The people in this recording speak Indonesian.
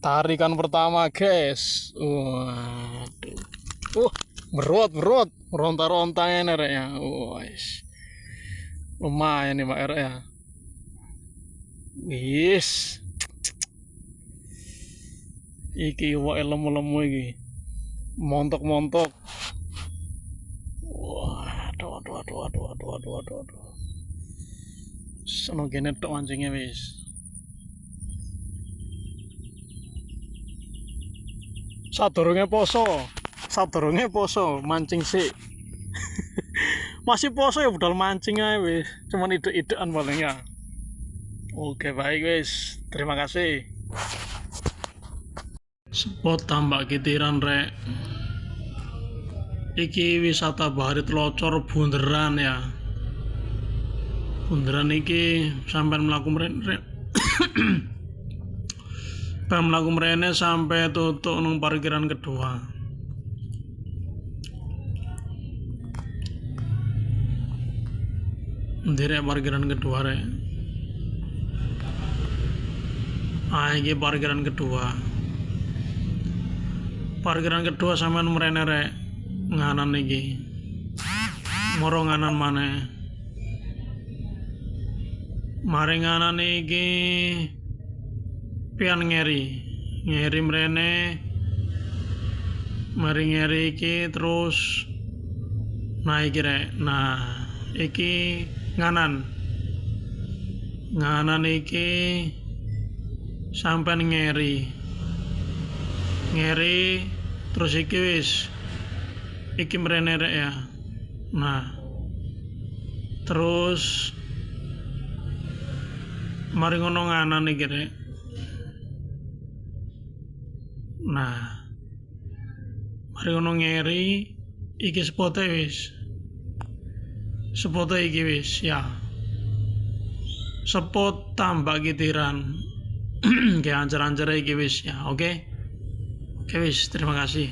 Tarikan pertama, guys. Waduh. Berot. Ronta-ronta ini rek ya. Wis. Lumayan nih Pak R ya. Wis. Iki wae lemu-lemu iki. Montok-montok. Waduh. Sono kene tok mancingnya wis. Sadurunge poso, mancing sih. Masih poso ya budal mancing aja wis. Cuman ide-idean paling ya. Oke, baik wis. Terima kasih. Spot Tambak Kitiran rek. Iki wisata bahari Telocor bunderan ya. Bunderan iki sampai mlaku mrene. Mlaku mrene sampai tutup nang parkiran kedua. Ndirek parkiran kedua rek. Iki parkiran kedua. Parkiran kedua sampean mrene rek. Nganan iki. Moro nganan maneh. Mari nganan iki pian ngeri mrene. Mari ngeri iki terus naik rek. Nah, iki nganan iki sampai ngeri terus iki wis iki mrene rek ya. Nah terus mari ngono nganan iki rek. Nah mari ngono ngeri iki spote iki wis ya. Spot Tambak Kitiran. Kayak ancer-ancer iki wis ya. Oke wis, terima kasih.